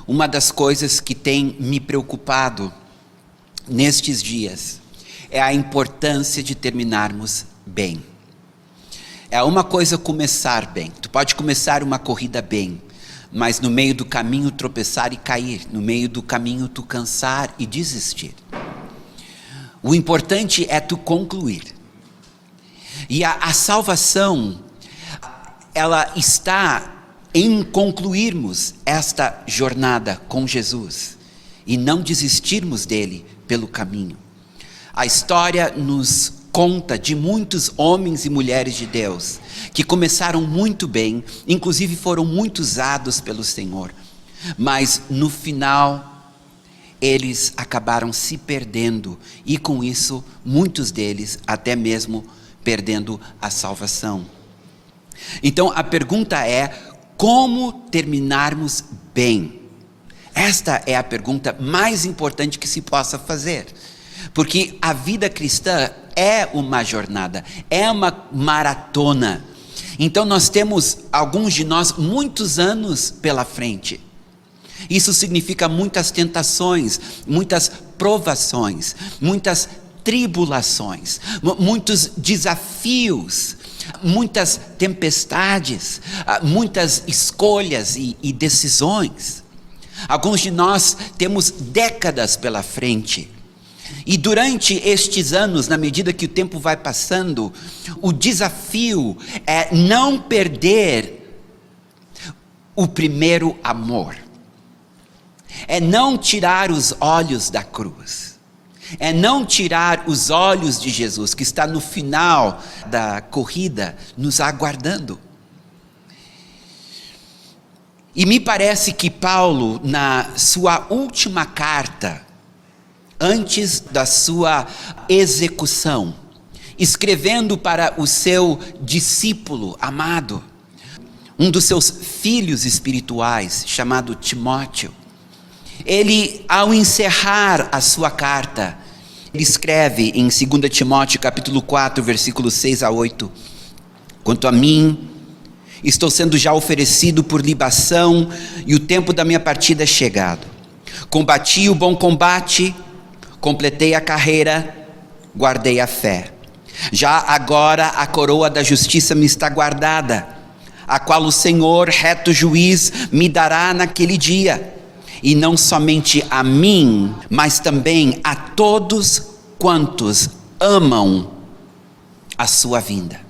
Uma das coisas que tem me preocupado nestes dias é a importância de terminarmos bem. É uma coisa começar bem. Tu pode começar uma corrida bem, mas no meio do caminho tropeçar e cair, no meio do caminho tu cansar e desistir. O importante é tu concluir. E a salvação, ela está em concluirmos esta jornada com Jesus e não desistirmos dele pelo caminho. A história nos conta de muitos homens e mulheres de Deus que começaram muito bem, inclusive foram muito usados pelo Senhor, mas no final eles acabaram se perdendo e com isso muitos deles até mesmo perdendo a salvação. Então a pergunta é: como terminarmos bem? Esta é a pergunta mais importante que se possa fazer, porque a vida cristã é uma jornada, é uma maratona. Então nós temos, alguns de nós, muitos anos pela frente. Isso significa muitas tentações, muitas provações, muitas tribulações, muitos desafios, muitas tempestades, muitas escolhas e decisões. Alguns de nós temos décadas pela frente. E durante estes anos, na medida que o tempo vai passando, o desafio é não perder o primeiro amor. É não tirar os olhos da cruz. É não tirar os olhos de Jesus, que está no final da corrida, nos aguardando. E me parece que Paulo, na sua última carta, antes da sua execução, escrevendo para o seu discípulo amado, um dos seus filhos espirituais, chamado Timóteo, ele, ao encerrar a sua carta, ele escreve em 2 Timóteo capítulo 4, versículos 6 a 8, quanto a mim, estou sendo já oferecido por libação e o tempo da minha partida é chegado. Combati o bom combate, completei a carreira, guardei a fé. Já agora a coroa da justiça me está guardada, a qual o Senhor, reto juiz, me dará naquele dia. E não somente a mim, mas também a todos quantos amam a sua vinda.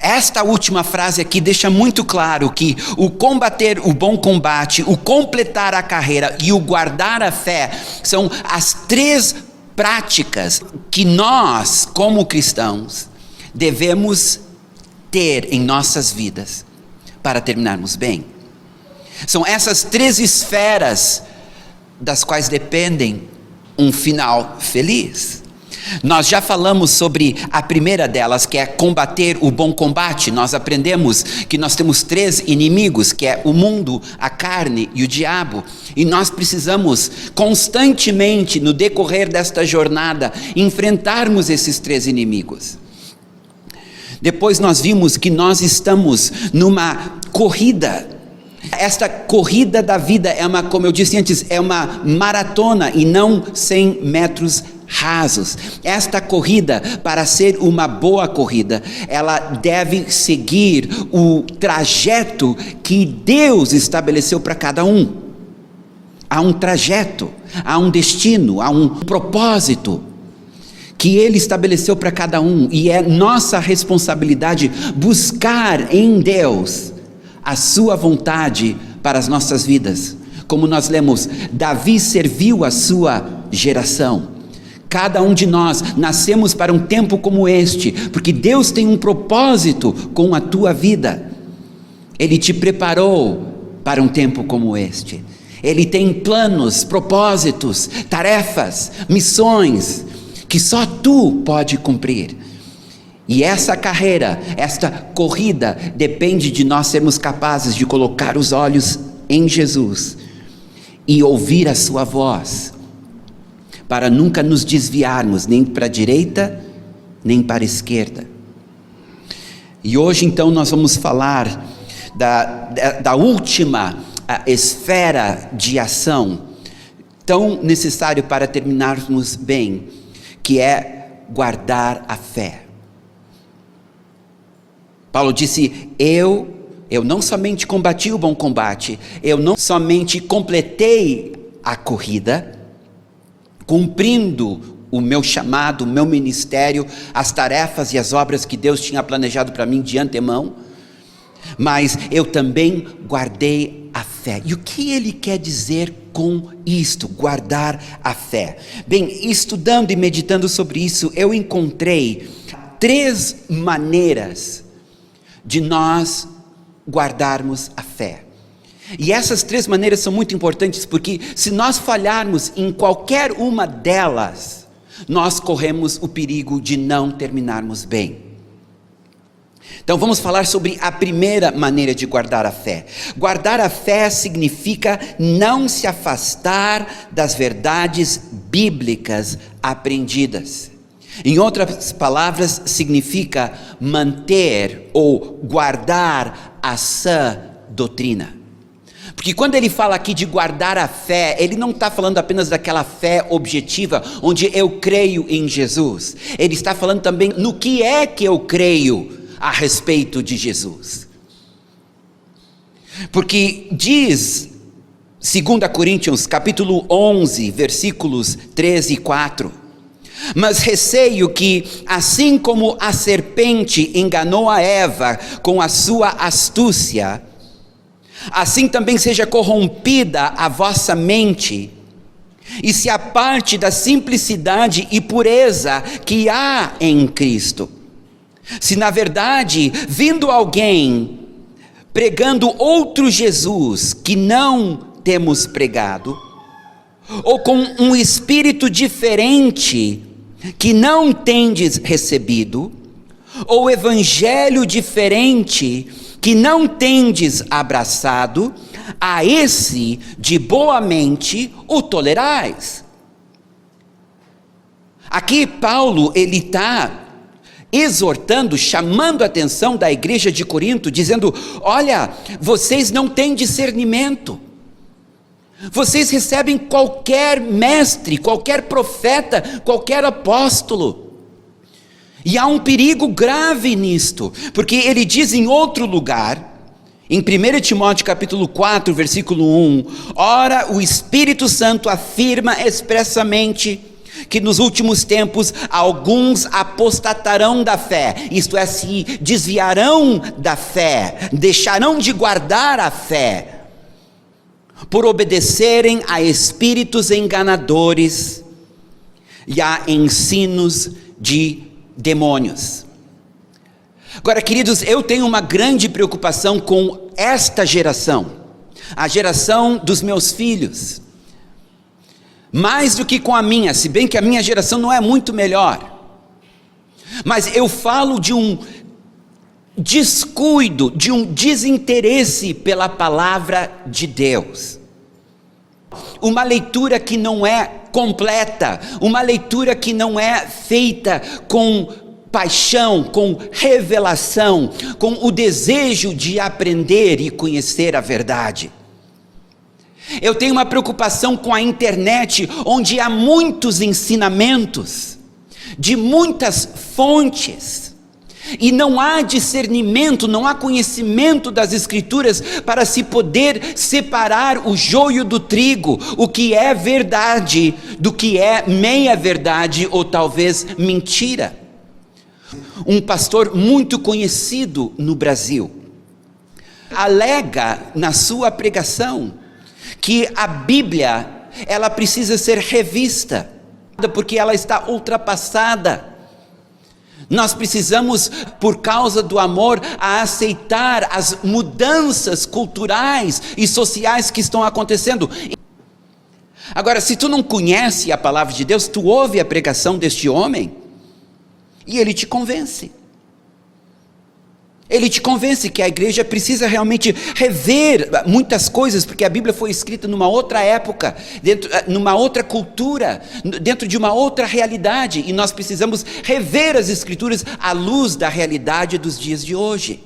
Esta última frase aqui deixa muito claro que o combater o bom combate, o completar a carreira e o guardar a fé são as três práticas que nós, como cristãos, devemos ter em nossas vidas para terminarmos bem. São essas três esferas das quais dependem um final feliz. Nós já falamos sobre a primeira delas, que é combater o bom combate. Nós aprendemos que nós temos três inimigos, que é o mundo, a carne e o diabo. E nós precisamos constantemente, no decorrer desta jornada, enfrentarmos esses três inimigos. Depois nós vimos que nós estamos numa corrida. Esta corrida da vida é uma, como eu disse antes, é uma maratona e não 100 metros rasos. Esta corrida, para ser uma boa corrida, ela deve seguir o trajeto que Deus estabeleceu para cada um. Há um trajeto, há um destino, há um propósito que Ele estabeleceu para cada um, e é nossa responsabilidade buscar em Deus a sua vontade para as nossas vidas. Como nós lemos, Davi serviu a sua geração. Cada um de nós nascemos para um tempo como este, porque Deus tem um propósito com a tua vida. Ele te preparou para um tempo como este. Ele tem planos, propósitos, tarefas, missões, que só tu pode cumprir. E essa carreira, esta corrida, depende de nós sermos capazes de colocar os olhos em Jesus e ouvir a sua voz, para nunca nos desviarmos nem para a direita, nem para a esquerda. E hoje então nós vamos falar da última esfera de ação tão necessário para terminarmos bem, que é guardar a fé. Paulo disse, eu não somente combati o bom combate, eu não somente completei a corrida, cumprindo o meu chamado, o meu ministério, as tarefas e as obras que Deus tinha planejado para mim de antemão, mas eu também guardei a fé. E o que ele quer dizer com isto, guardar a fé? Bem, estudando e meditando sobre isso, eu encontrei 3 maneiras de nós guardarmos a fé. E essas 3 maneiras são muito importantes, porque se nós falharmos em qualquer uma delas, nós corremos o perigo de não terminarmos bem. Então vamos falar sobre a primeira maneira de guardar a fé. Guardar a fé significa não se afastar das verdades bíblicas aprendidas. Em outras palavras, significa manter ou guardar a sã doutrina. Porque quando ele fala aqui de guardar a fé, ele não está falando apenas daquela fé objetiva, onde eu creio em Jesus. Ele está falando também no que é que eu creio a respeito de Jesus. Porque diz 2 Coríntios capítulo 11, versículos 13 e 4, mas receio que, assim como a serpente enganou a Eva com a sua astúcia, assim também seja corrompida a vossa mente, e se aparte da simplicidade e pureza que há em Cristo. Se na verdade, vindo alguém pregando outro Jesus que não temos pregado, ou com um espírito diferente que não tendes recebido, ou evangelho diferente que não tendes abraçado, a esse de boa mente o tolerais. Aqui Paulo, ele está exortando, chamando a atenção da igreja de Corinto, dizendo, olha, vocês não têm discernimento, vocês recebem qualquer mestre, qualquer profeta, qualquer apóstolo, e há um perigo grave nisto, porque ele diz em outro lugar, em 1 Timóteo capítulo 4, versículo 1, ora o Espírito Santo afirma expressamente que nos últimos tempos alguns apostatarão da fé, isto é, se desviarão da fé, deixarão de guardar a fé, por obedecerem a espíritos enganadores e a ensinos de demônios. Agora, queridos, eu tenho uma grande preocupação com esta geração, a geração dos meus filhos, mais do que com a minha, se bem que a minha geração não é muito melhor, mas eu falo de um descuido, de um desinteresse pela palavra de Deus, uma leitura que não é completa, uma leitura que não é feita com paixão, com revelação, com o desejo de aprender e conhecer a verdade. Eu tenho uma preocupação com a internet, onde há muitos ensinamentos, de muitas fontes, e não há discernimento, não há conhecimento das Escrituras para se poder separar o joio do trigo, o que é verdade do que é meia verdade ou talvez mentira. Um pastor muito conhecido no Brasil alega na sua pregação que a Bíblia, ela precisa ser revista, porque ela está ultrapassada. Nós precisamos, por causa do amor, a aceitar as mudanças culturais e sociais que estão acontecendo. Agora, se tu não conhece a palavra de Deus, tu ouve a pregação deste homem, e ele te convence. Ele te convence que a igreja precisa realmente rever muitas coisas, porque a Bíblia foi escrita numa outra época, numa outra cultura, dentro de uma outra realidade, e nós precisamos rever as Escrituras à luz da realidade dos dias de hoje.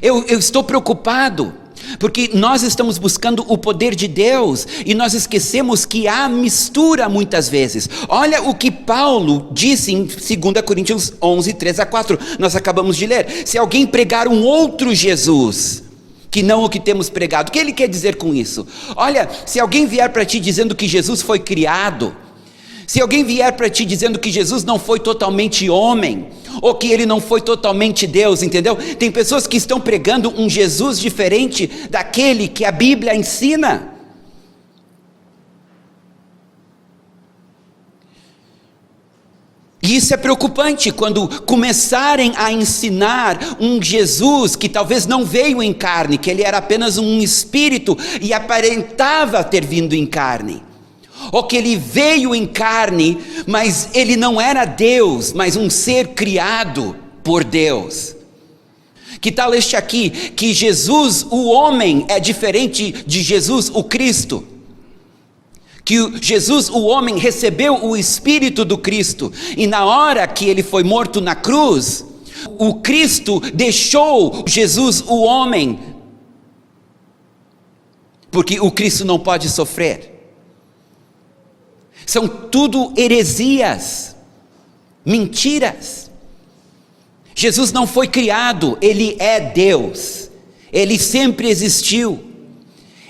Eu estou preocupado, porque nós estamos buscando o poder de Deus e nós esquecemos que há mistura muitas vezes. Olha o que Paulo disse em 2 Coríntios 11, 3-4, nós acabamos de ler. Se alguém pregar um outro Jesus, que não o que temos pregado, o que ele quer dizer com isso? Olha, se alguém vier para ti dizendo que Jesus foi criado, se alguém vier para ti dizendo que Jesus não foi totalmente homem, ou que ele não foi totalmente Deus, entendeu? Tem pessoas que estão pregando um Jesus diferente daquele que a Bíblia ensina. E isso é preocupante quando começarem a ensinar um Jesus que talvez não veio em carne, que ele era apenas um espírito e aparentava ter vindo em carne. Ou que ele veio em carne, mas ele não era Deus, mas um ser criado por Deus. Que tal este aqui, que Jesus, o homem, é diferente de Jesus, o Cristo? Que Jesus, o homem, recebeu o Espírito do Cristo, e na hora que ele foi morto na cruz, o Cristo deixou Jesus, o homem, porque o Cristo não pode sofrer. São tudo heresias, mentiras. Jesus não foi criado, ele é Deus, ele sempre existiu,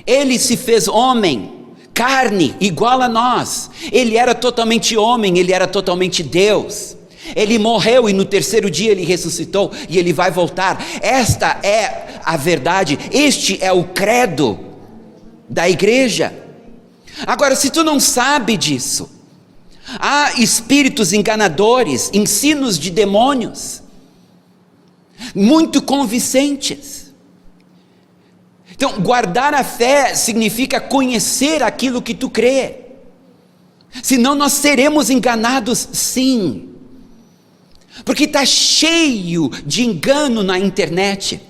ele se fez homem, carne, igual a nós, ele era totalmente homem, ele era totalmente Deus, ele morreu e no terceiro dia ele ressuscitou e ele vai voltar. Esta é a verdade, este é o credo da igreja. Agora, se tu não sabe disso, há espíritos enganadores, ensinos de demônios, muito convincentes. Então, guardar a fé significa conhecer aquilo que tu crê, senão nós seremos enganados sim, porque está cheio de engano na internet.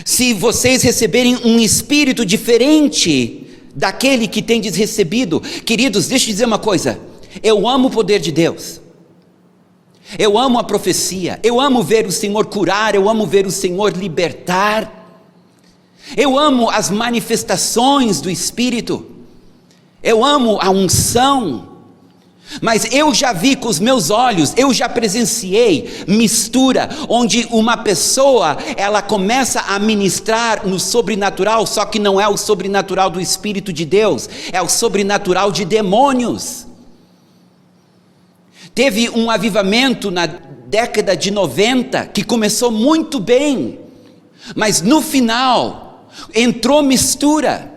Se vocês receberem um espírito diferente daquele que tendes recebido, queridos, deixa eu dizer uma coisa, eu amo o poder de Deus, eu amo a profecia, eu amo ver o Senhor curar, eu amo ver o Senhor libertar, eu amo as manifestações do Espírito, eu amo a unção, mas eu já vi com os meus olhos, eu já presenciei mistura, onde uma pessoa, ela começa a ministrar no sobrenatural, só que não é o sobrenatural do Espírito de Deus, é o sobrenatural de demônios. Teve um avivamento na década de 90, que começou muito bem, mas no final, entrou mistura,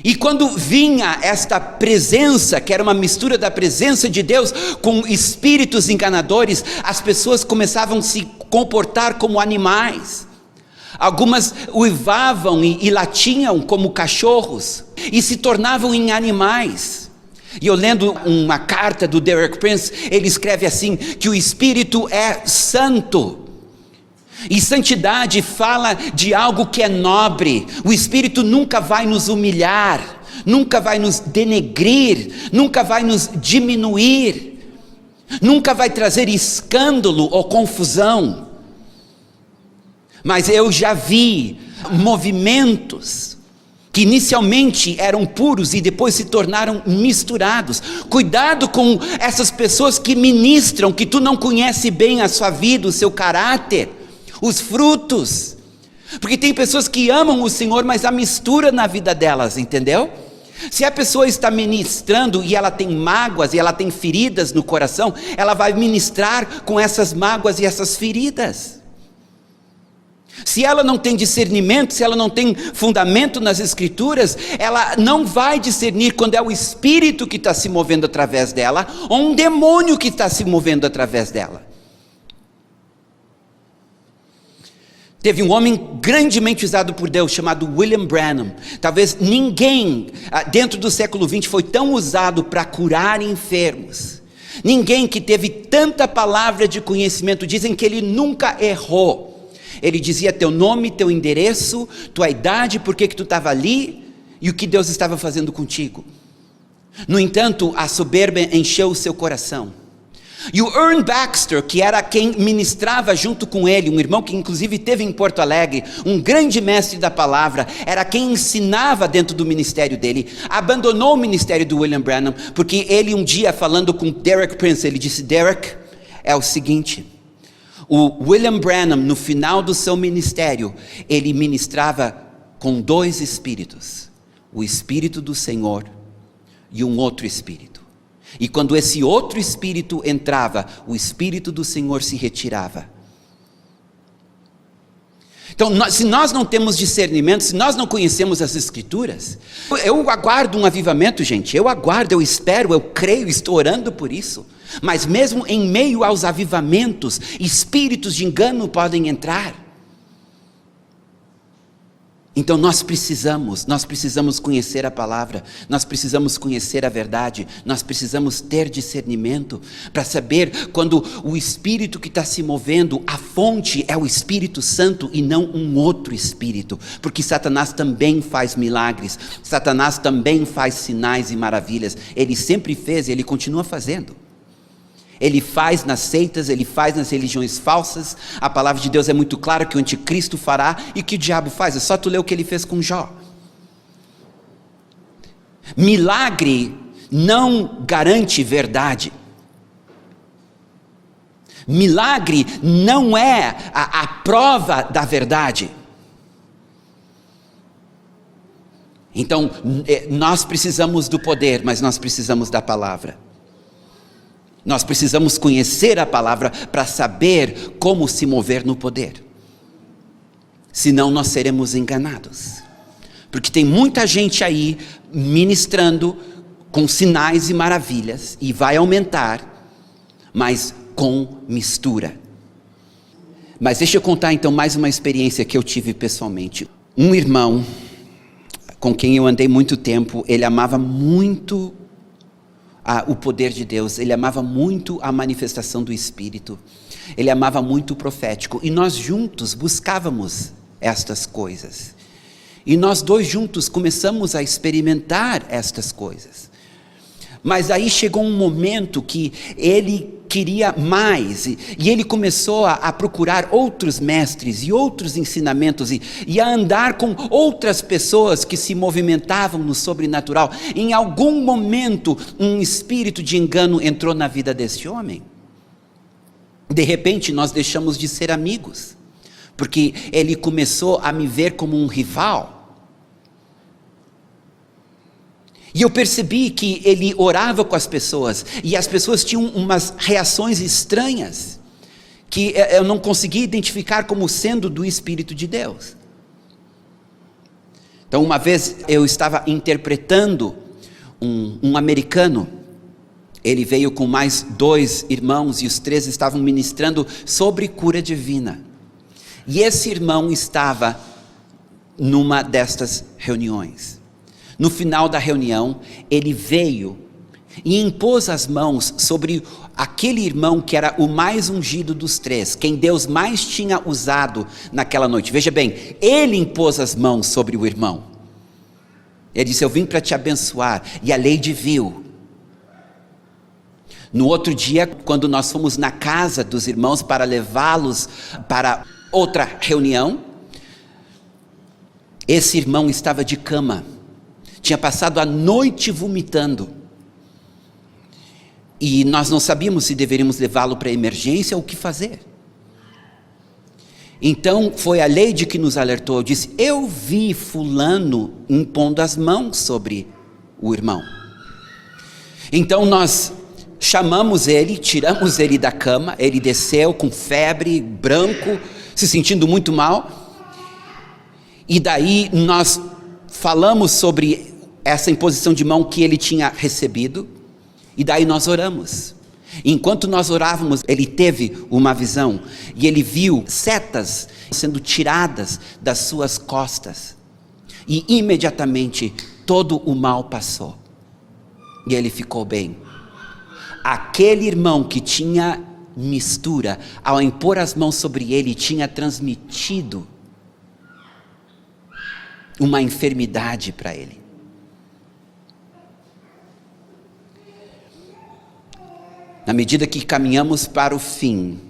e quando vinha esta presença, que era uma mistura da presença de Deus com espíritos enganadores, as pessoas começavam a se comportar como animais. Algumas uivavam e latiam como cachorros e se tornavam em animais. E eu lendo uma carta do Derek Prince, ele escreve assim, que o Espírito é santo. E santidade fala de algo que é nobre. O Espírito nunca vai nos humilhar, nunca vai nos denegrir, nunca vai nos diminuir, nunca vai trazer escândalo ou confusão. Mas eu já vi movimentos que inicialmente eram puros e depois se tornaram misturados. Cuidado com essas pessoas que ministram, que tu não conhece bem a sua vida, o seu caráter, os frutos, porque tem pessoas que amam o Senhor, mas há mistura na vida delas, entendeu? Se a pessoa está ministrando e ela tem mágoas e ela tem feridas no coração, ela vai ministrar com essas mágoas e essas feridas. Se ela não tem discernimento, se ela não tem fundamento nas Escrituras, ela não vai discernir quando é o Espírito que está se movendo através dela, ou um demônio que está se movendo através dela. Teve um homem grandemente usado por Deus, chamado William Branham. Talvez ninguém dentro do século XX foi tão usado para curar enfermos. Ninguém que teve tanta palavra de conhecimento. Dizem que ele nunca errou. Ele dizia teu nome, teu endereço, tua idade, por que tu estava ali e o que Deus estava fazendo contigo. No entanto, a soberba encheu o seu coração. E o Ern Baxter, que era quem ministrava junto com ele, um irmão que inclusive teve em Porto Alegre, um grande mestre da palavra, era quem ensinava dentro do ministério dele, abandonou o ministério do William Branham, porque ele um dia falando com Derek Prince, ele disse: Derek, é o seguinte, o William Branham no final do seu ministério, ele ministrava com dois espíritos, o Espírito do Senhor e um outro espírito. E quando esse outro espírito entrava, o Espírito do Senhor se retirava. Então, se nós não temos discernimento, se nós não conhecemos as Escrituras, eu aguardo um avivamento, gente, eu aguardo, eu espero, eu creio, estou orando por isso. Mas mesmo em meio aos avivamentos, espíritos de engano podem entrar. Então nós precisamos conhecer a palavra, nós precisamos conhecer a verdade, nós precisamos ter discernimento para saber quando o Espírito que está se movendo, a fonte é o Espírito Santo e não um outro Espírito, porque Satanás também faz milagres, Satanás também faz sinais e maravilhas, ele sempre fez e ele continua fazendo. Ele faz nas seitas, ele faz nas religiões falsas. A palavra de Deus é muito clara que o anticristo fará. E que o diabo faz? É só tu ler o que ele fez com Jó. Milagre não garante verdade. Milagre não é a prova da verdade. Então, nós precisamos do poder, mas nós precisamos da palavra. Nós precisamos conhecer a palavra para saber como se mover no poder. Senão nós seremos enganados. Porque tem muita gente aí ministrando com sinais e maravilhas, e vai aumentar, mas com mistura. Mas deixa eu contar então mais uma experiência que eu tive pessoalmente. Um irmão com quem eu andei muito tempo, ele amava muito o poder de Deus, ele amava muito a manifestação do Espírito, ele amava muito o profético, e nós juntos buscávamos estas coisas, e nós dois juntos começamos a experimentar estas coisas, mas aí chegou um momento que ele queria mais, e ele começou a procurar outros mestres e outros ensinamentos, e a andar com outras pessoas que se movimentavam no sobrenatural. Em algum momento, um espírito de engano entrou na vida desse homem. De repente, nós deixamos de ser amigos, porque ele começou a me ver como um rival. E eu percebi que ele orava com as pessoas, e as pessoas tinham umas reações estranhas, que eu não conseguia identificar como sendo do Espírito de Deus. Então uma vez eu estava interpretando um americano, ele veio com mais 2 irmãos, e os 3 estavam ministrando sobre cura divina. E esse irmão estava numa destas reuniões. No final da reunião, ele veio e impôs as mãos sobre aquele irmão que era o mais ungido dos 3, quem Deus mais tinha usado naquela noite. Veja bem, ele impôs as mãos sobre o irmão. Ele disse: eu vim para te abençoar. E a Lady viu. No outro dia, quando nós fomos na casa dos irmãos para levá-los para outra reunião, esse irmão estava de cama. Tinha passado a noite vomitando, e nós não sabíamos se deveríamos levá-lo para emergência ou o que fazer. Então foi a Lady que nos alertou, disse: eu vi fulano impondo as mãos sobre o irmão. Então nós chamamos ele, tiramos ele da cama, ele desceu com febre, branco, se sentindo muito mal, e daí nós falamos sobre essa imposição de mão que ele tinha recebido, e daí nós oramos. Enquanto nós orávamos, ele teve uma visão, e ele viu setas sendo tiradas das suas costas, e imediatamente todo o mal passou, e ele ficou bem. Aquele irmão que tinha mistura, ao impor as mãos sobre ele, tinha transmitido uma enfermidade para ele. Na medida que caminhamos para o fim,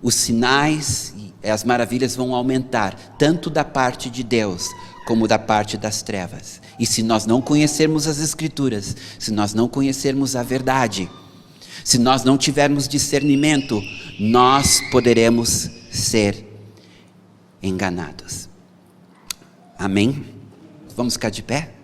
os sinais e as maravilhas vão aumentar, tanto da parte de Deus, como da parte das trevas. E se nós não conhecermos as Escrituras, se nós não conhecermos a verdade, se nós não tivermos discernimento, nós poderemos ser enganados. Amém? Vamos ficar de pé?